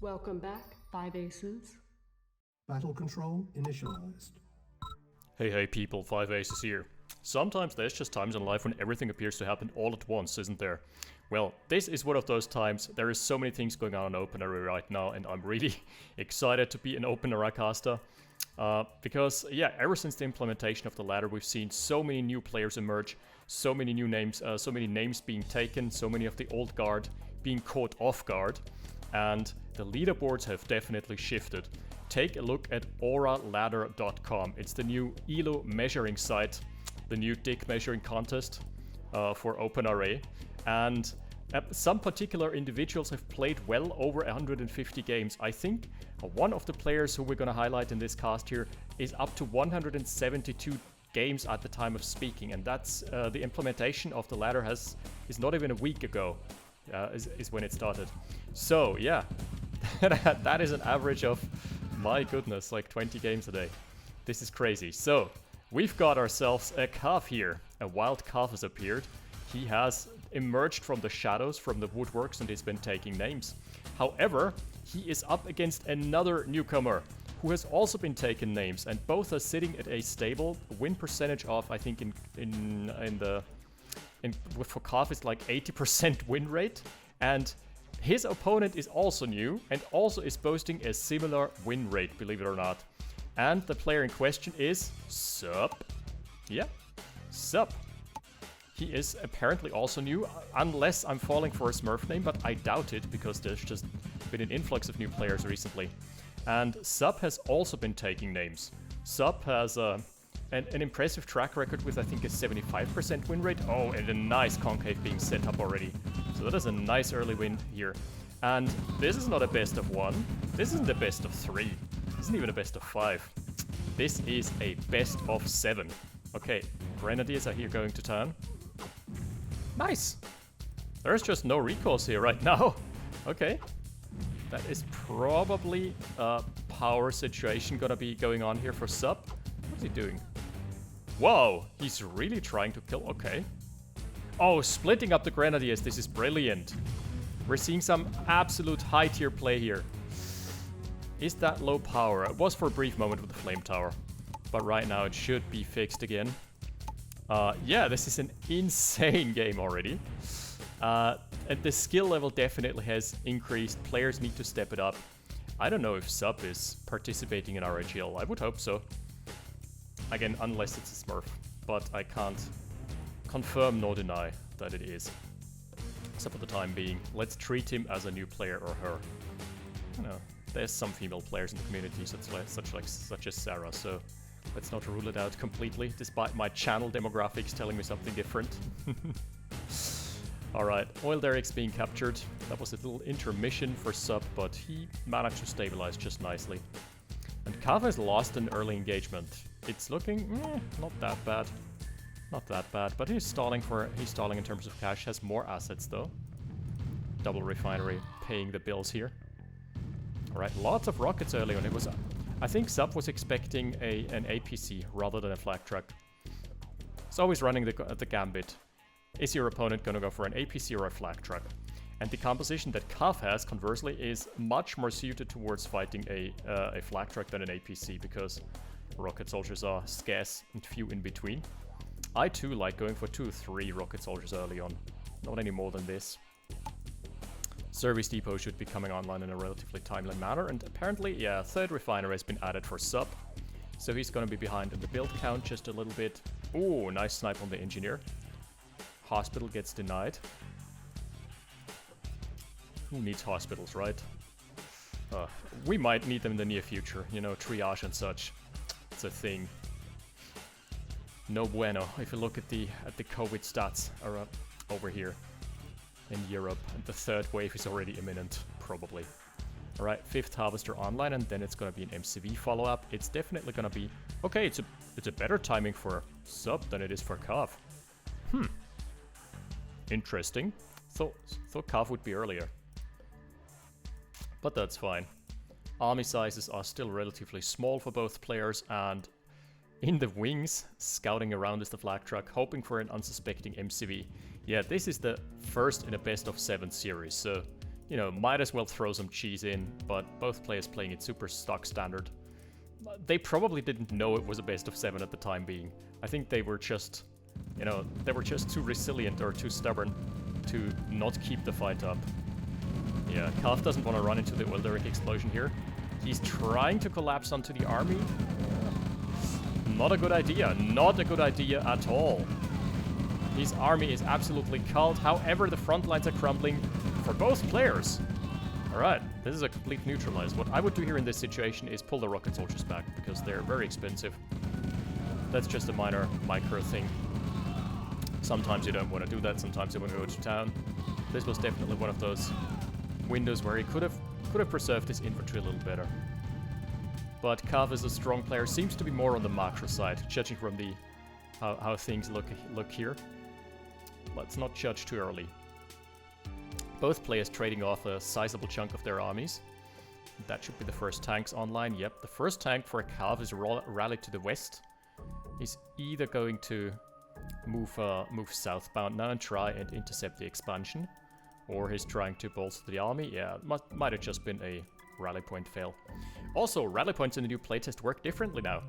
Welcome back, 5 Aces. Battle control initialized. Hey people, 5 Aces here. Sometimes there's just times in life when everything appears to happen all at once, isn't there? Well, this is one of those times. There is so many things going on OpenRA right now, and I'm really excited to be an OpenRA caster. Because, yeah, ever since the implementation of the ladder, we've seen so many new players emerge, so many new names, so many names being taken, so many of the old guard being caught off guard, and the leaderboards have definitely shifted. Take a look at auraladder.com. It's the new ELO measuring site, the new dick measuring contest for OpenRA, and some particular individuals have played well over 150 games. I think one of the players who we're going to highlight in this cast here is up to 172 games at the time of speaking, and that's the implementation of the ladder is not even a week ago, is when it started. So yeah, that is an average of, my goodness, like 20 games a day. This is crazy. So we've got ourselves a calf here. A wild calf has appeared. He has emerged from the shadows, from the woodworks, and he's been taking names. However, he is up against another newcomer who has also been taking names, and both are sitting at a stable win percentage of, I think, for Calf it's like 80% win rate, and his opponent is also new and also is boasting a similar win rate, believe it or not. And the player in question is Sup. Yeah, Sup. He is apparently also new, unless I'm falling for a Smurf name, but I doubt it because there's just been an influx of new players recently. And Sup has also been taking names. Sup has an impressive track record with, I think, a 75% win rate. Oh, and a nice concave being set up already. So that is a nice early win here. And this is not a best of 1. This isn't a best of 3. This isn't even a best of 5. This is a best of 7. Okay, Grenadiers are here going to town. Nice! There's just no recourse here right now. Okay. That is probably a power situation gonna be going on here for Sup. What's he doing? Whoa! He's really trying to kill... Okay. Oh, splitting up the Grenadiers. This is brilliant. We're seeing some absolute high-tier play here. Is that low power? It was for a brief moment with the Flame Tower. But right now it should be fixed again. Yeah, this is an insane game already. And the skill level definitely has increased. Players need to step it up. I don't know if Sup is participating in RHL. I would hope so. Again, unless it's a Smurf. But I can't confirm nor deny that it is. So for the time being, let's treat him as a new player or her. You know, there's some female players in the community such as Sarah, so let's not rule it out completely, despite my channel demographics telling me something different. Alright, Oil Derrick's being captured. That was a little intermission for Sup, but he managed to stabilize just nicely. And Kava has lost an early engagement. It's looking not that bad. Not that bad, but he's stalling in terms of cash, has more assets though. Double refinery paying the bills here. Alright, lots of rockets early on. I think Sup was expecting an APC rather than a flak truck. It's always running the gambit. Is your opponent going to go for an APC or a flak truck? And the composition that Kaf has, conversely, is much more suited towards fighting a flak truck than an APC, because rocket soldiers are scarce and few in between. I too like going for 2 or 3 rocket soldiers early on, not any more than this. Service depot should be coming online in a relatively timely manner, and apparently, yeah, 3rd refinery has been added for Sup, so he's going to be behind in the build count just a little bit. Ooh, nice snipe on the engineer. Hospital gets denied. Who needs hospitals, right? We might need them in the near future, you know, triage and such. It's a thing. No bueno. If you look at the COVID stats are over here in Europe, and the 3rd wave is already imminent, probably. Alright, 5th harvester online, and then it's gonna be an MCV follow-up. It's definitely gonna be... Okay, it's a better timing for Sup than it is for Cav. Interesting. Thought Cav would be earlier. But that's fine. Army sizes are still relatively small for both players, and in the wings, scouting around is the flak truck, hoping for an unsuspecting MCV. Yeah, this is the first in a best of 7 series, so you know, might as well throw some cheese in, but both players playing it super stock standard. They probably didn't know it was a best of 7 at the time being. I think they were just, you know, they were just too resilient or too stubborn to not keep the fight up. Yeah, Calf doesn't want to run into the Wilderic explosion here. He's trying to collapse onto the army. Not a good idea. Not a good idea at all. His army is absolutely culled. However, the front lines are crumbling for both players. Alright, this is a complete neutralize. What I would do here in this situation is pull the rocket soldiers back, because they're very expensive. That's just a minor micro thing. Sometimes you don't want to do that, sometimes you want to go to town. This was definitely one of those windows where he could have preserved his infantry a little better. But Kav is a strong player, seems to be more on the macro side, judging from the how things look here. Let's not judge too early. Both players trading off a sizable chunk of their armies. That should be the first tanks online. Yep, the first tank for Kav is rallied to the west. He's either going to move southbound now and try and intercept the expansion, or he's trying to bolster the army. Yeah, might have just been a rally point fail. Also, rally points in the new playtest work differently now.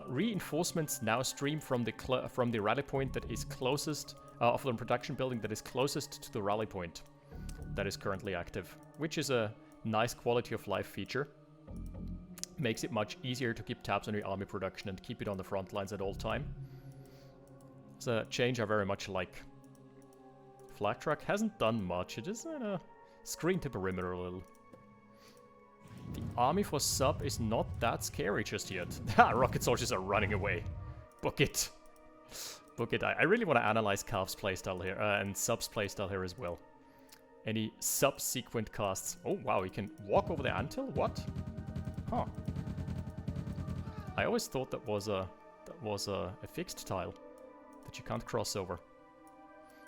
Reinforcements now stream from the rally point that is closest, of the production building that is closest to the rally point that is currently active, which is a nice quality of life feature. Makes it much easier to keep tabs on your army production and keep it on the front lines at all time. It's a change I very much like. Flak truck hasn't done much, it just screened the perimeter a little. The army for sub is not that scary just yet. Rocket soldiers are running away. Book it. Book it. I really want to analyze Calf's playstyle here, and sub's playstyle here as well. Any subsequent casts. Oh wow, he can walk over the antil? What? Huh. I always thought that was a fixed tile that you can't cross over.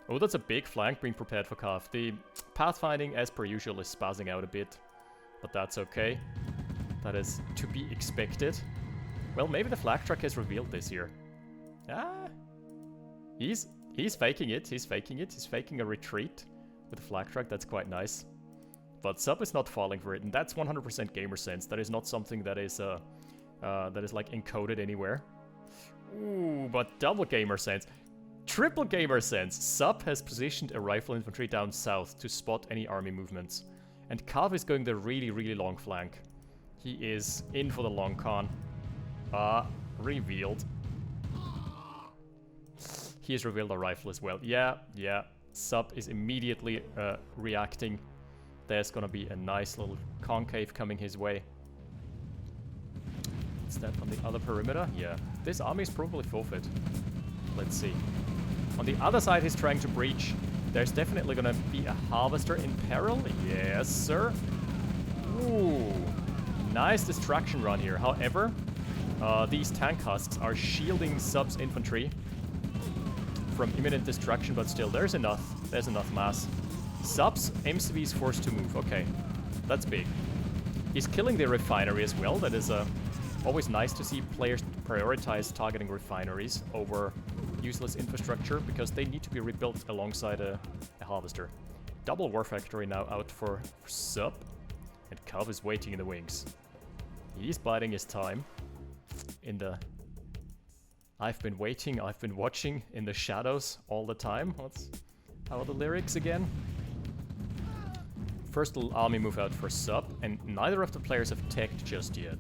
Oh, that's a big flank being prepared for Calf. The pathfinding, as per usual, is spazzing out a bit. But that's okay. That is to be expected. Well, maybe the flak truck has revealed this here. Ah, he's faking it. He's faking it. He's faking a retreat with the flak truck. That's quite nice. But sub is not falling for it, and that's 100% gamer sense. That is not something that is like encoded anywhere. Ooh, but double gamer sense. Triple gamer sense. Sub has positioned a rifle infantry down south to spot any army movements. And Kav is going the really, really long flank. He is in for the long con. Revealed. He has revealed a rifle as well. Yeah. Sub is immediately reacting. There's gonna be a nice little concave coming his way. Is that on the other perimeter? Yeah. This army is probably forfeit. Let's see. On the other side, he's trying to breach. There's definitely gonna be a harvester in peril. Yes, sir. Ooh. Nice destruction run here. However, these tank husks are shielding sub's infantry from imminent destruction, but still, there's enough. There's enough mass. Sub's MCV is forced to move. Okay, that's big. He's killing the refinery as well. That is always nice to see players prioritize targeting refineries over useless infrastructure, because they need to be rebuilt alongside a harvester. Double war factory now out for sub, and Kav is waiting in the wings. He's biding his time in the I've been waiting, I've been watching in the shadows all the time. How are the lyrics again? First little army move out for sub, and neither of the players have teched just yet.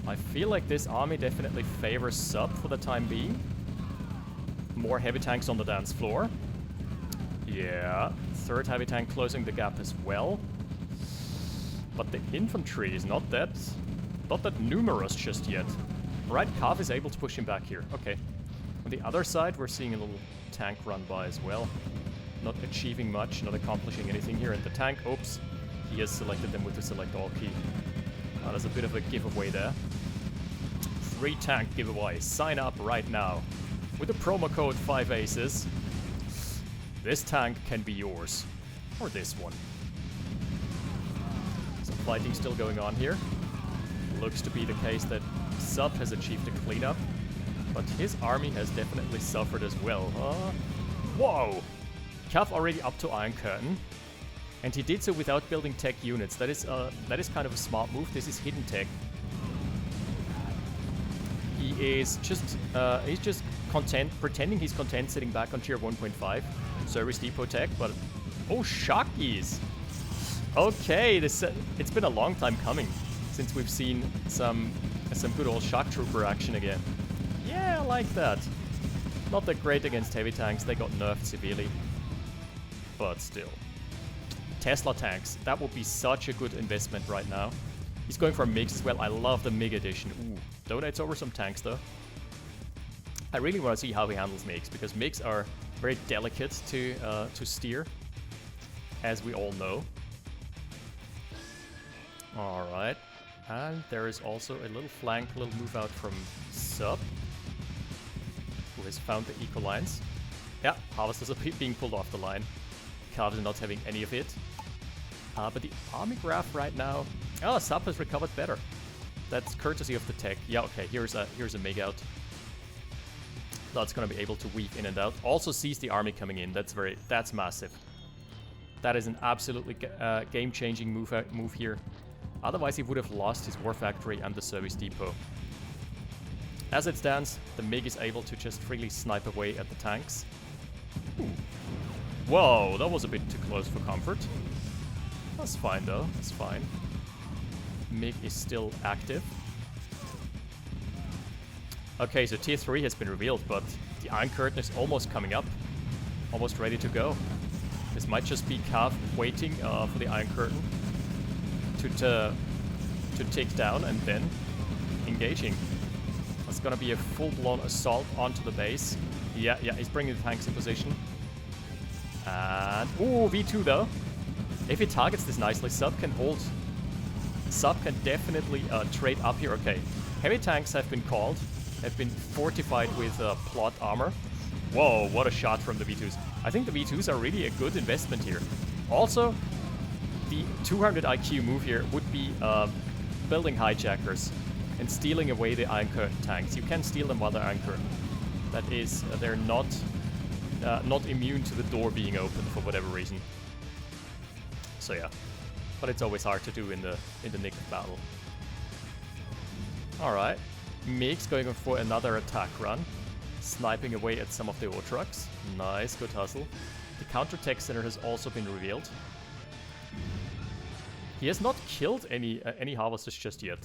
I feel like this army definitely favors sub for the time being. More heavy tanks on the dance floor. Yeah, third heavy tank closing the gap as well. But the infantry is not that numerous just yet. Right, Kav is able to push him back here. Okay. On the other side, we're seeing a little tank run by as well. Not achieving much, not accomplishing anything here. And the tank, oops, he has selected them with the select all key. There's a bit of a giveaway there. 3 tank giveaway. Sign up right now. With the promo code 5aces. This tank can be yours. Or this one. Some fighting still going on here. Looks to be the case that sub has achieved a cleanup. But his army has definitely suffered as well. Whoa! Cav already up to Iron Curtain. And he did so without building tech units. That is kind of a smart move. This is hidden tech. He is just content, pretending he's content sitting back on tier 1.5 service depot tech, but oh, shockies. Okay, it's been a long time coming since we've seen some good old shock trooper action again. Yeah, I like that. Not that great against heavy tanks, they got nerfed severely, but still. Tesla tanks, that would be such a good investment right now. He's going for MiGs as well. I love the MiG edition. Ooh, donates over some tanks though. I really want to see how he handles MiGs, because MiGs are very delicate to steer, as we all know. Alright, and there is also a little flank, little move out from Sub, who has found the eco lines. Yeah, harvesters are being pulled off the line. Carved not having any of it. But the army graph right now... Oh, Sub has recovered better. That's courtesy of the tech. Yeah, okay, here's a MiG out. That's gonna be able to weave in and out. Also sees the army coming in. That's massive. That is an absolutely game-changing move here. Otherwise, he would have lost his war factory and the service depot. As it stands, the MiG is able to just freely snipe away at the tanks. Ooh. Whoa, that was a bit too close for comfort. That's fine though, that's fine. MiG is still active. Okay, so tier 3 has been revealed, but the Iron Curtain is almost coming up. Almost ready to go. This might just be Cav waiting for the Iron Curtain to tick down and then engaging. It's gonna be a full-blown assault onto the base. Yeah, he's bringing the tanks in position. And... ooh, V2 though. If he targets this nicely, Sub can hold. Sub can definitely trade up here. Okay, heavy tanks have been called. Have been fortified with plot armor. Whoa, what a shot from the V2s. I think the V2s are really a good investment here. Also, the 200 IQ move here would be building hijackers and stealing away the Iron Curtain tanks. You can steal them while they're Iron Curtain. That is, they're not immune to the door being open for whatever reason. So yeah, but it's always hard to do in the nick of battle. All right, MiG's going for another attack run, sniping away at some of the ore trucks. Nice, good hustle. The counter tech center has also been revealed. He has not killed any harvesters just yet.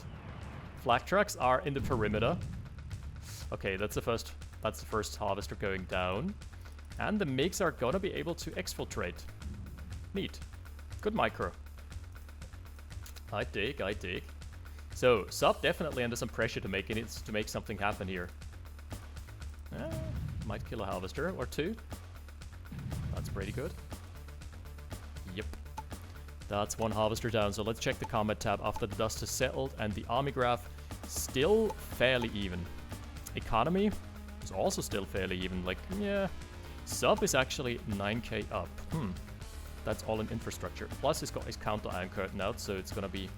Flak trucks are in the perimeter. Okay, that's the first harvester going down. And the MiGs are gonna be able to exfiltrate. Neat. Good micro. I dig. So, Sub definitely under some pressure to make something happen here. Might kill a harvester or two. That's pretty good. Yep. That's one harvester down. So let's check the combat tab after the dust has settled, and the army graph still fairly even. Economy is also still fairly even. Like, yeah. Sub is actually 9k up. That's all in infrastructure. Plus, he's got his counter Iron Curtain out, so it's gonna be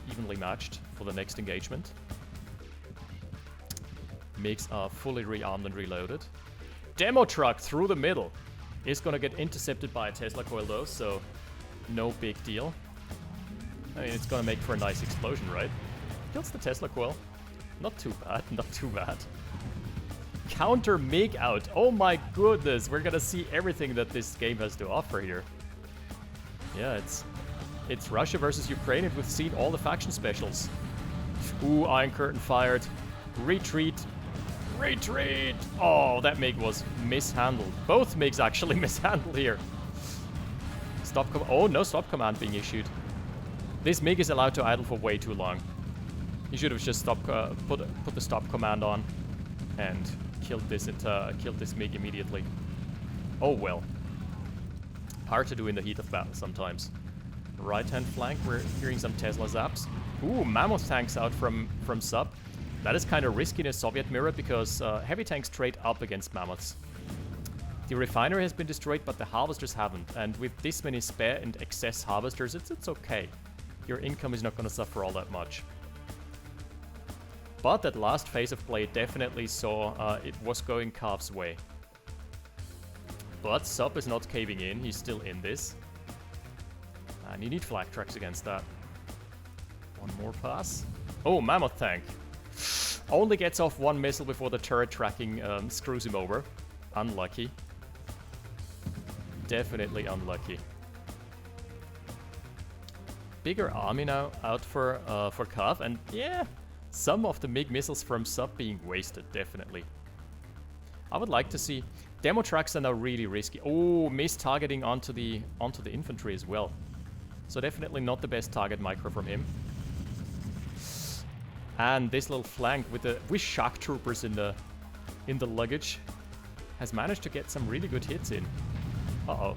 evenly matched for the next engagement. MiGs are fully rearmed and reloaded. Demo truck through the middle is gonna get intercepted by a Tesla coil though, so no big deal. I mean, it's gonna make for a nice explosion, right? Kills the Tesla coil. Not too bad, not too bad. Counter MiG out. Oh my goodness, we're gonna see everything that this game has to offer here. Yeah, it's Russia versus Ukraine, and we've seen all the faction specials. Ooh, Iron Curtain fired. Retreat. Retreat! Oh, that MiG was mishandled. Both MiGs actually mishandled here. Oh, no stop command being issued. This MiG is allowed to idle for way too long. He should have just put the stop command on and killed this MiG immediately. Oh well. Hard to do in the heat of battle sometimes. Right-hand flank, we're hearing some Tesla zaps. Ooh, Mammoth tanks out from Sub. That is kind of risky in a Soviet mirror because heavy tanks trade up against Mammoths. The refinery has been destroyed, but the harvesters haven't. And with this many spare and excess harvesters, it's okay. Your income is not going to suffer all that much. But that last phase of play definitely saw it was going Cav's way. but Sub is not caving in. He's still in this. And you need flak tracks against that. One more pass. Oh, Mammoth Tank. Only gets off one missile before the turret tracking screws him over. Unlucky. Definitely unlucky. Bigger army now out for Cav, and yeah, some of the MiG missiles from Sub being wasted, definitely. I would like to see demo tracks are now really risky. Oh, missed targeting onto the infantry as well. So definitely not the best target micro from him. And this little flank with shock troopers in the luggage has managed to get some really good hits in. Uh-oh.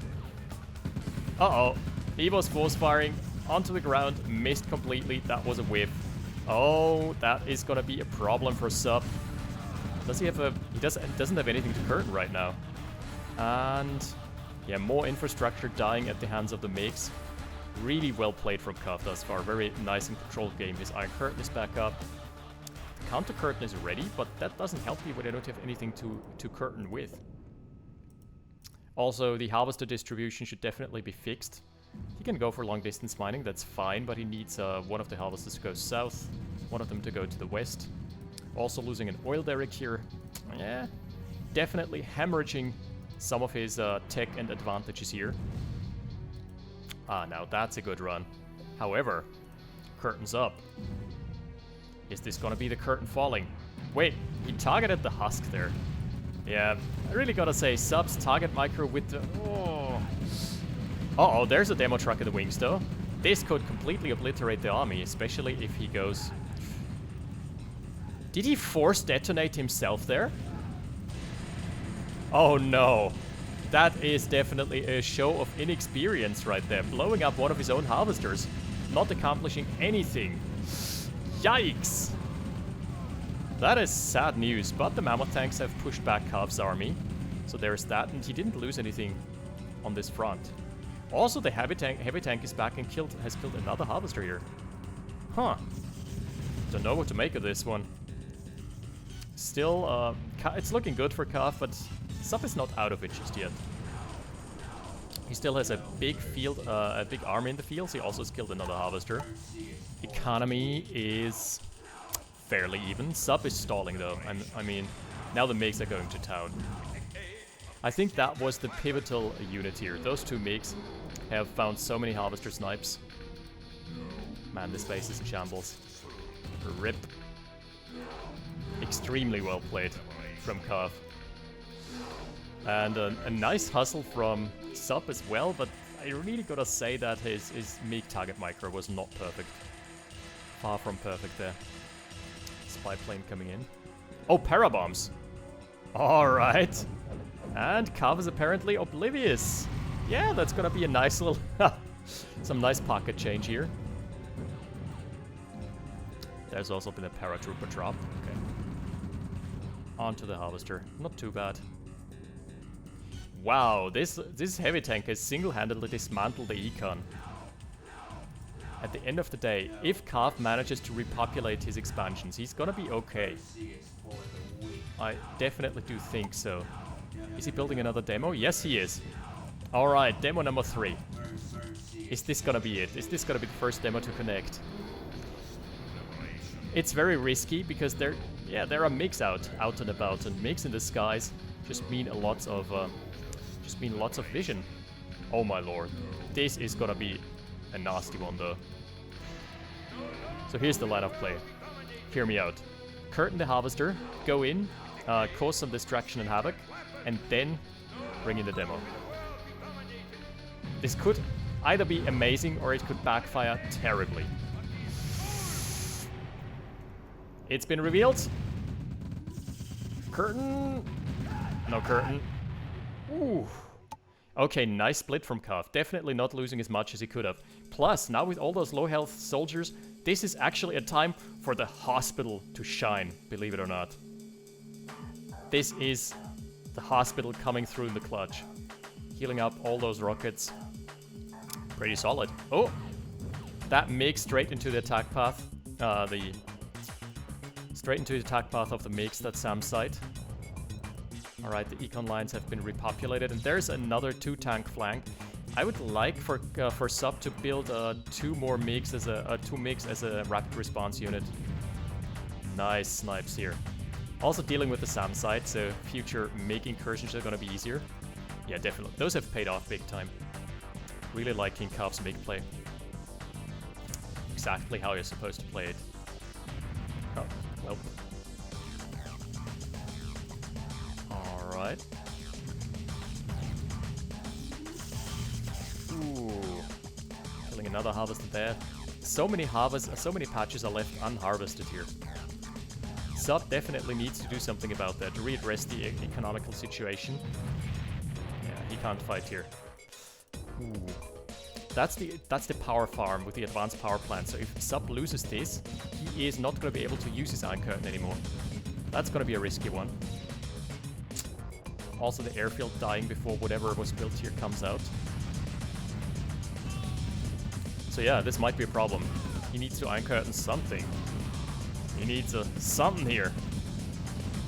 Uh-oh. He was force firing onto the ground, missed completely. That was a whiff. Oh, that is gonna be a problem for Sub. Does he have a... He doesn't have anything to curtain right now. And... yeah, more infrastructure dying at the hands of the MiGs. Really well played from Cav thus far. Very nice and controlled game. His Iron Curtain is back up. The counter curtain is ready, but that doesn't help you when you don't have anything to curtain with. Also, the harvester distribution should definitely be fixed. He can go for long distance mining, that's fine, but he needs one of the harvesters to go south, one of them to go to the west. Also losing an oil derrick here. Yeah, definitely hemorrhaging some of his tech and advantages here. Ah, now that's a good run. However, curtains up. Is this gonna be the curtain falling? Wait, he targeted the husk there. Yeah, I really gotta say, Sub's target micro with the... Oh. Uh-oh, there's a demo truck in the wings though. This could completely obliterate the army, especially if he goes... Did he force detonate himself there? Oh no. That is definitely a show of inexperience right there. Blowing up one of his own harvesters. Not accomplishing anything. Yikes! That is sad news, but the Mammoth tanks have pushed back Cav's army. So there's that, and he didn't lose anything on this front. Also, the heavy tank is back and has killed another harvester here. Huh. Don't know what to make of this one. Still, it's looking good for Cav, but Sub is not out of it just yet. He still has a big field, a big army in the fields. He also has killed another harvester. Economy is fairly even. Sub is stalling though. I mean, now the MiGs are going to town. I think that was the pivotal unit here. Those two MiGs have found so many harvester snipes. Man, this base is in shambles. RIP. Extremely well played from Cav. And a nice hustle from Sub as well, but I really gotta say that his MiG target micro was not perfect. Far from perfect there. Spy plane coming in. Oh, parabombs! Alright. And Cav is apparently oblivious. Yeah, that's gonna be a nice little... some nice pocket change here. There's also been a paratrooper drop. Okay. Onto the harvester. Not too bad. Wow, this heavy tank has single-handedly dismantled the econ. At the end of the day, if Cav manages to repopulate his expansions, he's gonna be okay. I definitely do think so. Is he building another demo? Yes, he is. Alright, demo number 3. Is this gonna be it? Is this gonna be the first demo to connect? It's very risky because there are MiGs out and about, and MiGs in the skies just mean lots of vision. Oh my lord, this is gonna be a nasty one though. So here's the line of play. Hear me out. Curtain the harvester, go in, cause some distraction and havoc, and then bring in the demo. This could either be amazing or it could backfire terribly. It's been revealed. Curtain. No curtain. Ooh. Okay, nice split from Cav. Definitely not losing as much as he could have. Plus, now with all those low health soldiers, this is actually a time for the hospital to shine, believe it or not. This is the hospital coming through in the clutch. Healing up all those rockets. Pretty solid. Oh! That MiG straight into the attack path. Straight into the attack path of the MiGs, that's Sam's side. Alright, the econ lines have been repopulated, and there's another 2-tank flank. I would like for Sub to build 2 more MiGs as a 2 MiGs as a rapid response unit. Nice snipes here. Also dealing with the SAM side, so future MiG incursions are gonna be easier. Yeah, definitely. Those have paid off big time. Really like King Calf's MiG play. Exactly how you're supposed to play it. Oh, well. Alright. Ooh. Killing another harvester there. So many patches are left unharvested here. Sub definitely needs to do something about that to readdress the economical situation. Yeah, he can't fight here. Ooh. That's the power farm with the advanced power plant. So if Sub loses this, he is not going to be able to use his Iron Curtain anymore. That's going to be a risky one. Also the airfield dying before whatever was built here comes out. So yeah, this might be a problem. He needs to Iron Curtain something. He needs something here.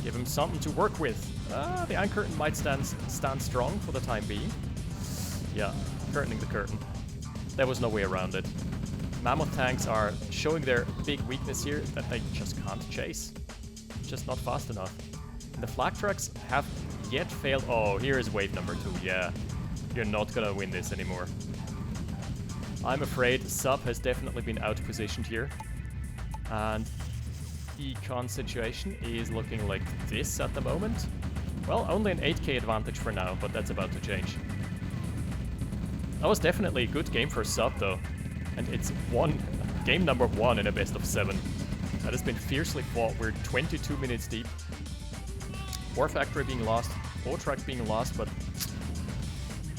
Give him something to work with. The Iron Curtain might stand strong for the time being. Yeah, curtaining the curtain. There was no way around it. Mammoth tanks are showing their big weakness here, that they just can't chase. Just not fast enough. And the flak trucks have yet failed. Oh, here is wave number 2. Yeah, you're not gonna win this anymore. I'm afraid Sub has definitely been out-positioned here. And econ situation is looking like this at the moment. Well, only an 8k advantage for now, but that's about to change. That was definitely a good game for Sub though. And it's game number 1 in a best of 7. That has been fiercely fought. We're 22 minutes deep. War Factory being lost, War Truck being lost, but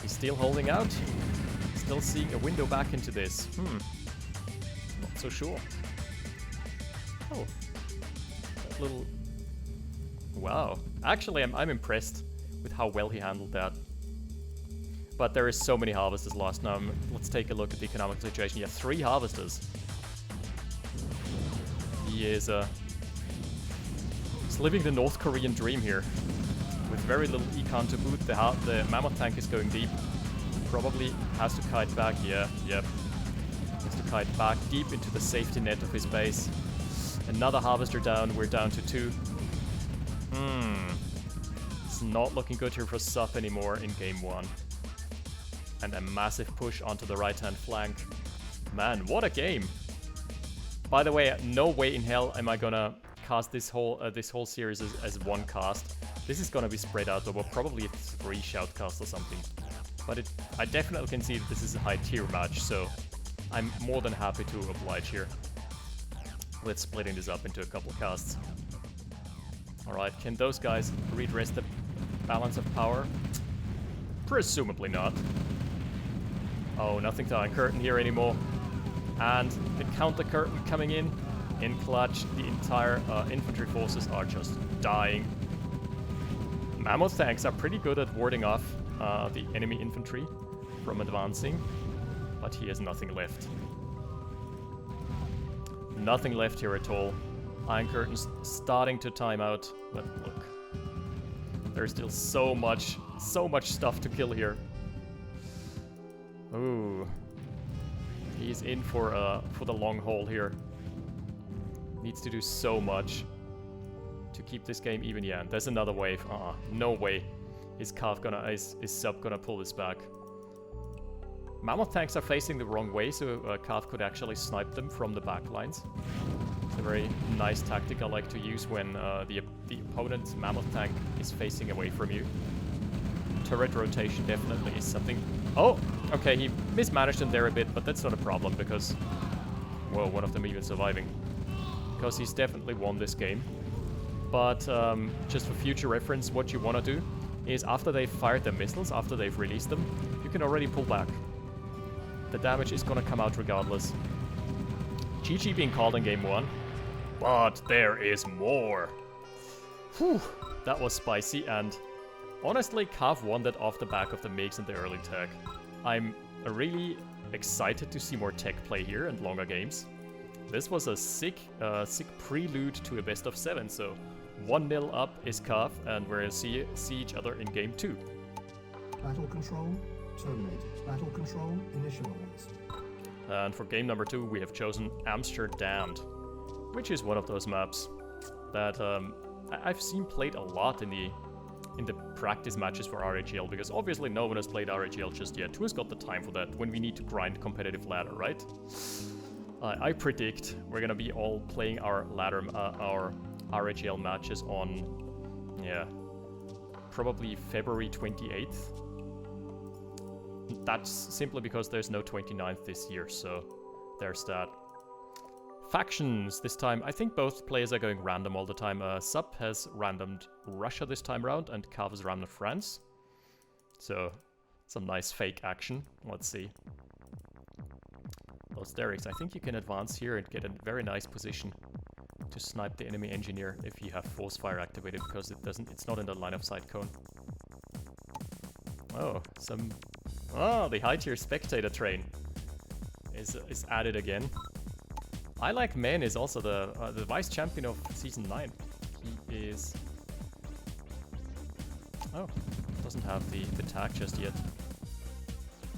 he's still holding out. Still seeing a window back into this. Not so sure. Oh. That little... Wow. Actually, I'm impressed with how well he handled that. But there is so many harvesters lost now. Let's take a look at the economic situation. Yeah, 3 harvesters. He is he's living the North Korean dream here. With very little econ to boot. The Mammoth tank is going deep. Probably has to kite back. Yeah, yep. Has to kite back deep into the safety net of his base. Another harvester down. We're down to 2. It's not looking good here for Sub anymore in game 1. And a massive push onto the right-hand flank. Man, what a game! By the way, no way in hell am I gonna cast this whole series as one cast. This is gonna be spread out over probably 3 shoutcasts or something. But I definitely can see that this is a high-tier match, so I'm more than happy to oblige here. Let's splitting this up into a couple casts. Alright, can those guys redress the balance of power? Presumably not. Oh, nothing to Iron Curtain here anymore. And the counter curtain coming in clutch. The entire infantry forces are just dying. Mammoth tanks are pretty good at warding off the enemy infantry from advancing, but he has nothing left. Nothing left here at all. Iron Curtain's starting to time out, but look. There's still so much stuff to kill here. Ooh. He's in for the long haul here. Needs to do so much to keep this game even. Yeah, there's another wave. No way is Sub gonna pull this back. Mammoth tanks are facing the wrong way, so Calf could actually snipe them from the back lines. It's a very nice tactic I like to use when the opponent's Mammoth tank is facing away from you. Turret rotation definitely is something. Oh, okay, he mismanaged them there a bit, but that's not a problem because... Whoa, one of them even surviving. Because he's definitely won this game. But just for future reference, what you want to do is after they've fired their missiles, after they've released them, you can already pull back. The damage is gonna come out regardless. GG being called in game 1. But there is more. Whew, that was spicy, and honestly, Calf won that off the back of the MiGs and the early tech. I'm really excited to see more tech play here and longer games. This was a sick prelude to a best of 7, so 1-0 up is Kav, and we're gonna see each other in game 2. Battle control terminated. Battle control initialized. And for game number 2, we have chosen Amsterdam, which is one of those maps that I've seen played a lot in the practice matches for RHL, because obviously no one has played RHL just yet. Who's got the time for that when we need to grind competitive ladder, right? I predict we're gonna be all playing our ladder, our RHL matches on, yeah, probably February 28th. That's simply because there's no 29th this year, so there's that. Factions this time. I think both players are going random all the time. Sub has randomed Russia this time around, and Kav has randomed France. So, some nice fake action. Let's see. Those derricks. I think you can advance here and get a very nice position to snipe the enemy engineer if you have force fire activated, because it's not in the line of sight cone. Oh, the high tier spectator train is added again. I Like Men is also the vice champion of season 9. He is... Oh, doesn't have the tag just yet.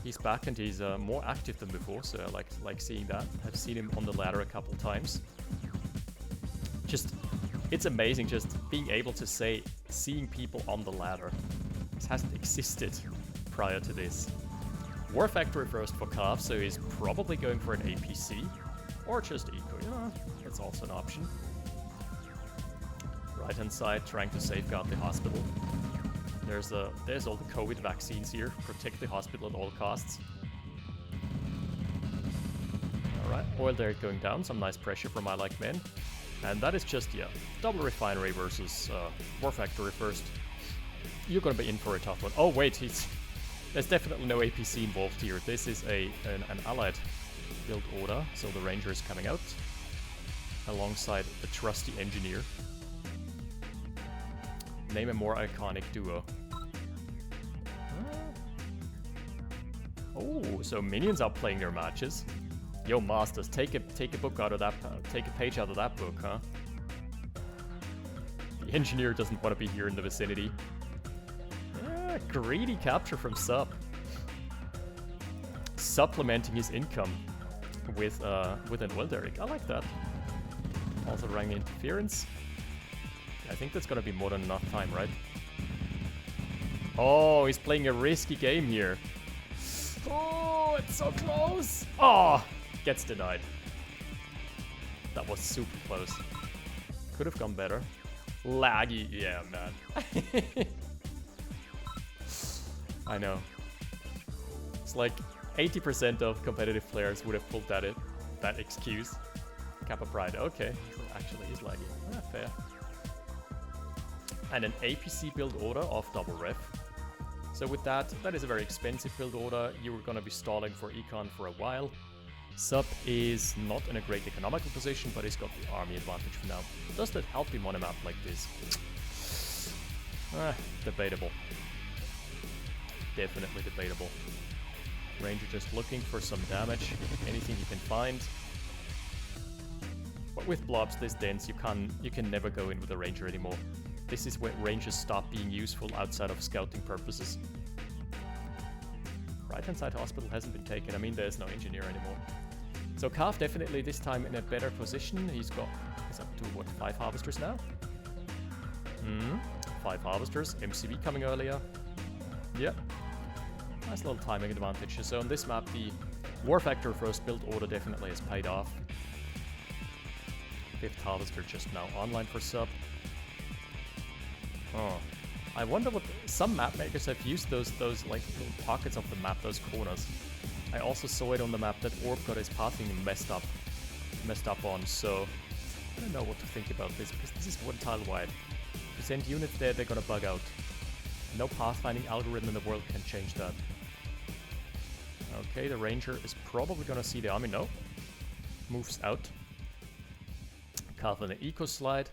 He's back and he's more active than before, so I like seeing that. I've seen him on the ladder a couple times. It's amazing just being able to say, seeing people on the ladder. This hasn't existed prior to this. War Factory first for Kav, so he's probably going for an APC. Or just eco, yeah, that's also an option. Right hand side, trying to safeguard the hospital. There's all the COVID vaccines here. Protect the hospital at all costs. Alright, oil derrick going down, some nice pressure from I Like Men. And that is just, yeah, double refinery versus War Factory first. You're gonna be in for a tough one. Oh wait, there's definitely no APC involved here. This is an allied build order, so the ranger is coming out alongside the trusty engineer. Name a more iconic duo. Oh, so minions are playing their matches. Yo, masters, take a book out of that. Take a page out of that book, huh? The engineer doesn't want to be here in the vicinity. Greedy capture from Sub. Supplementing his income with an oil derrick. I like that. Also running interference. I think that's gonna be more than enough time, right? Oh, he's playing a risky game here. Oh, it's so close. Oh, gets denied. That was super close. Could have gone better. Laggy, yeah, man. I know. It's like 80% of competitive players would have pulled that excuse. Kappa Pride, okay. So actually he's laggy. Ah, fair. And an APC build order of double ref. So with that is a very expensive build order. You're gonna be stalling for econ for a while. Sub is not in a great economical position, but he's got the army advantage for now. Does that help him on a map like this? Debatable. Definitely debatable. Ranger just looking for some damage, anything you can find. But with blobs this dense, you can never go in with a ranger anymore. This is when rangers stop being useful outside of scouting purposes. Right hand side hospital hasn't been taken. I mean, there's no engineer anymore. So Kav definitely this time in a better position. He's up to what, 5 harvesters now? 5 harvesters. MCV coming earlier. Yep. Nice little timing advantage. So on this map, the War Factor first build order definitely has paid off. 5th harvester just now online for Sub. Oh, I wonder what some map makers have used those like little pockets of the map, those corners. I also saw it on the map that Orb got his pathing messed up on, so I don't know what to think about this, because this is one tile wide. If you send units there, they're gonna bug out. No pathfinding algorithm in the world can change that. Okay, the ranger is probably gonna see the army. No. Moves out. Kav on the eco slide.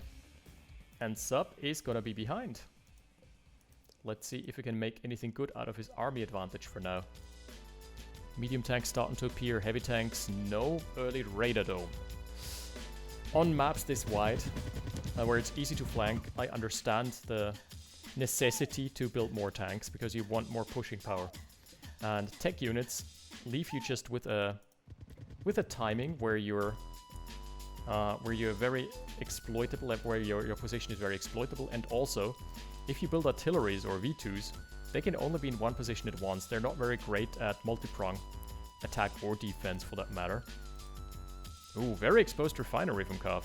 And Sub is gonna be behind. Let's see if we can make anything good out of his army advantage for now. Medium tanks starting to appear, heavy tanks, no early radar though. on maps this wide, where it's easy to flank, I understand the necessity to build more tanks because you want more pushing power. And tech units leave you just with a timing where you're very exploitable, where your position is very exploitable, and also if you build artilleries or V2s, they can only be in one position at once. They're not very great at multi-prong attack or defense for that matter. Ooh, very exposed refinery from Kav.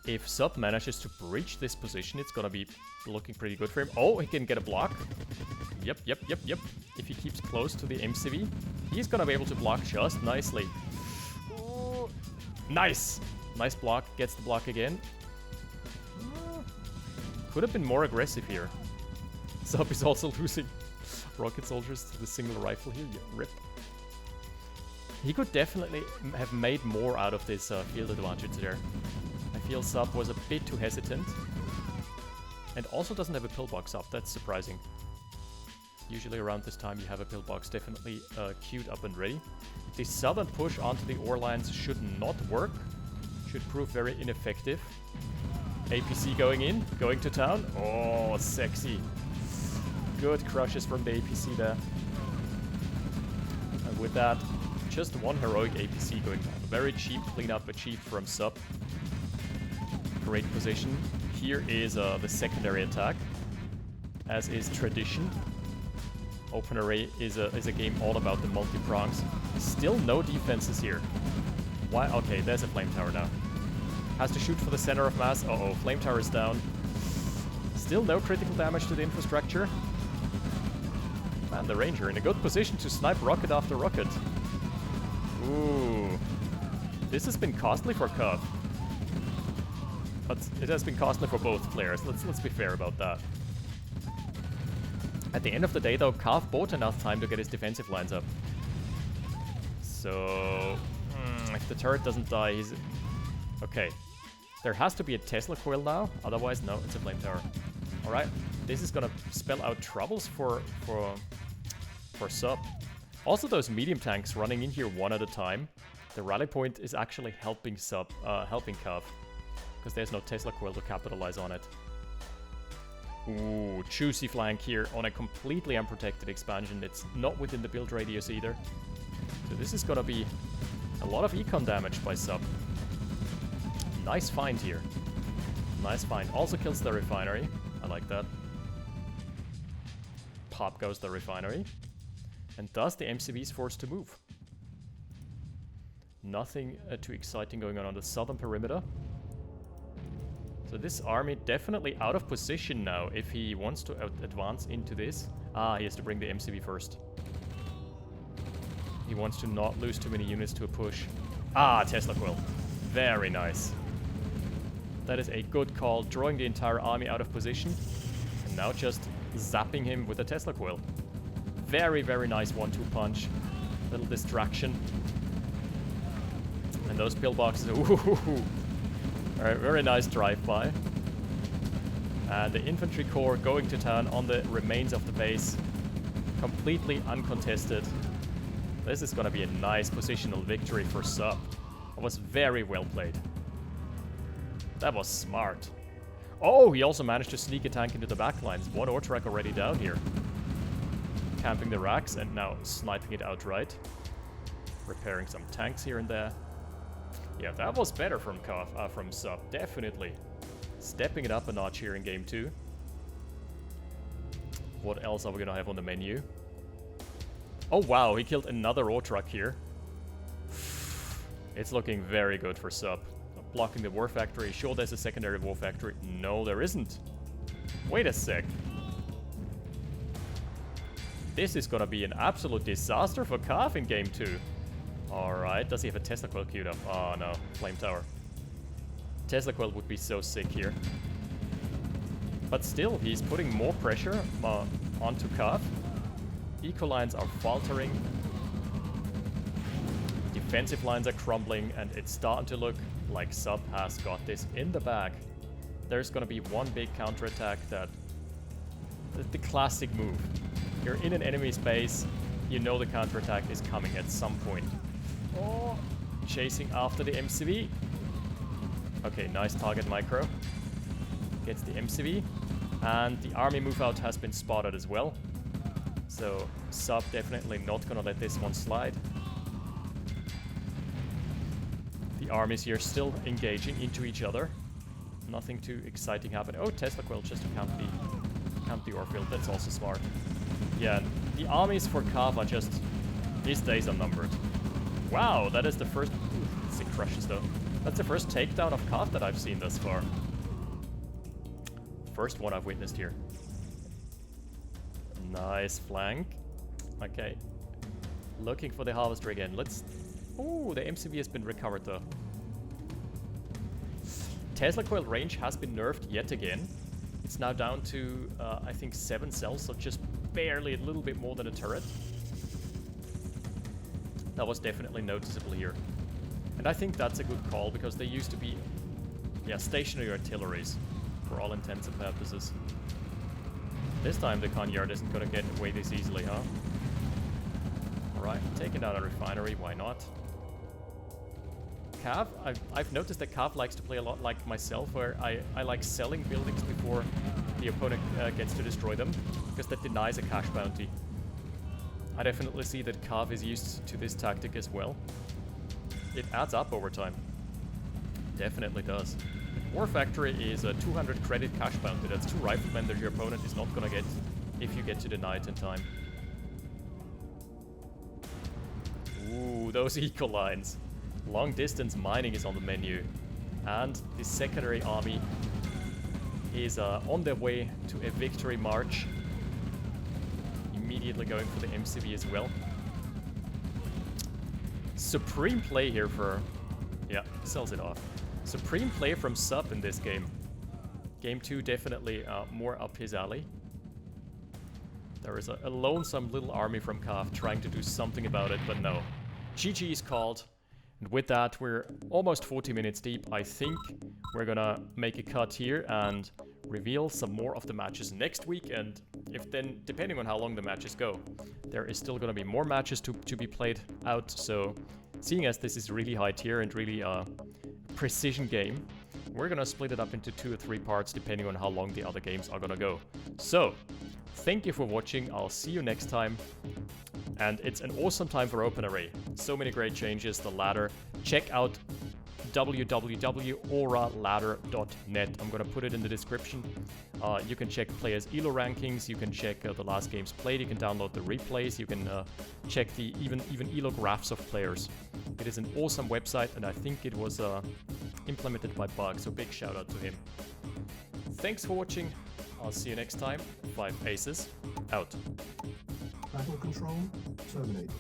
If Sub manages to breach this position, it's gonna be looking pretty good for him. Oh, he can get a block. Yep. If he keeps close to the MCV, he's gonna be able to block just nicely. Ooh, nice! Nice block, gets the block again. Could have been more aggressive here. Sub is also losing rocket soldiers to the single rifle here. Yeah, rip. He could definitely have made more out of this field advantage there. I feel Sub was a bit too hesitant. And also doesn't have a pillbox up, that's surprising. Usually around this time you have a pillbox definitely queued up and ready. The southern push onto the ore lines should not work. Should prove very ineffective. APC going in, going to town. Oh, sexy. Good crushes from the APC there. And with that, just one heroic APC going down. Very cheap cleanup achieved from Sub. Great position. Here is the secondary attack, as is tradition. OpenRA is a game all about the multi-prongs. Still no defenses here. Why? Okay, there's a flame tower now. Has to shoot for the center of mass. Uh-oh, flame tower is down. Still no critical damage to the infrastructure. And the Ranger in a good position to snipe rocket after rocket. Ooh. This has been costly for Kav. But it has been costly for both players. Let's be fair about that. At the end of the day, though, Kav bought enough time to get his defensive lines up. So... if the turret doesn't die, he's... Okay. There has to be a Tesla coil now. Otherwise, no, it's a flame tower. Alright. This is gonna spell out troubles for Sub. Also, those medium tanks running in here one at a time. The rally point is actually helping helping Kav. Because there's no Tesla coil to capitalize on it. Ooh, juicy flank here on a completely unprotected expansion. It's not within the build radius either. So this is gonna be a lot of econ damage by Sub. Nice find here. Nice find. Also kills the refinery. I like that. Pop goes the refinery. And thus the MCV is forced to move. Nothing too exciting going on the southern perimeter. So this army definitely out of position now if he wants to advance into this. Ah, he has to bring the MCV first. He wants to not lose too many units to a push. Ah, Tesla coil. Very nice. That is a good call, drawing the entire army out of position. And now just zapping him with a Tesla coil. Very, very nice 1-2 punch. Little distraction. And those pillboxes, ooh. Alright, very nice drive-by. And the infantry corps going to town on the remains of the base. Completely uncontested. This is gonna be a nice positional victory for Sub. That was very well played. That was smart. Oh, he also managed to sneak a tank into the backlines. One ore track already down here. Camping the racks and now sniping it outright. Repairing some tanks here and there. Yeah, that was better from Sub, definitely. Stepping it up a notch here in game 2. What else are we gonna have on the menu? Oh wow, he killed another ore truck here. It's looking very good for Sub. Blocking the war factory. Sure, there's a secondary war factory. No, there isn't. Wait a sec. This is gonna be an absolute disaster for Kav in game 2. Alright, does he have a Tesla coil queued up? Oh no, flame tower. Tesla coil would be so sick here. But still, he's putting more pressure onto Kav. Eco lines are faltering. Defensive lines are crumbling, and it's starting to look like Sub has got this in the bag. There's gonna be one big counterattack that... The classic move. You're in an enemy space, you know the counterattack is coming at some point. Oh, chasing after the MCV. Okay, nice target micro. Gets the MCV. And the army move out has been spotted as well. So Sub definitely not gonna let this one slide. The armies here still engaging into each other. Nothing too exciting happening. Oh, Tesla Quill just to camp the ore field. That's also smart. Yeah, the armies for Cav are just... his days are numbered. Wow, that is the first... Ooh, it crushes though. That's the first takedown of Cav that I've seen thus far. First one I've witnessed here. Nice flank. Okay. Looking for the harvester again. Let's... Ooh, the MCV has been recovered though. Tesla Coil range has been nerfed yet again. It's now down to, I think, 7 cells, so just barely a little bit more than a turret. That was definitely noticeable here. And I think that's a good call, because they used to be, yeah, stationary artilleries, for all intents and purposes. This time the Kanyard isn't gonna get away this easily, huh? Alright, taking down a refinery, why not? Cav, I've noticed that Cav likes to play a lot like myself, where I like selling buildings before the opponent gets to destroy them, because that denies a cash bounty. I definitely see that Cav is used to this tactic as well. It adds up over time. Definitely does. War Factory is a 200 credit cash bounty. That's 2 riflemen that your opponent is not gonna get if you get to deny it in time. Ooh, those eco lines. Long distance mining is on the menu. And the secondary army is on their way to a victory march. Immediately going for the MCV as well. Supreme play here for... yeah, sells it off. Supreme play from Sub in this game. Game 2 definitely more up his alley. There is a lonesome little army from Cav trying to do something about it, but no. GG is called. And with that, we're almost 40 minutes deep. I think we're gonna make a cut here and reveal some more of the matches next week. And if then, depending on how long the matches go, there is still gonna be more matches to be played out. So, seeing as this is really high tier and really precision game, we're gonna split it up into 2 or 3 parts depending on how long the other games are gonna go. So, thank you for watching. I'll see you next time. And it's an awesome time for OpenRA. So many great changes. The ladder. Check out www.oraladder.net. I'm gonna put it in the description. You can check players' ELO rankings. You can check the last games played. You can download the replays. You can check the even ELO graphs of players. It is an awesome website, and I think it was implemented by Bug. So big shout out to him. Thanks for watching. I'll see you next time. 5 Aces out. Battle control terminated.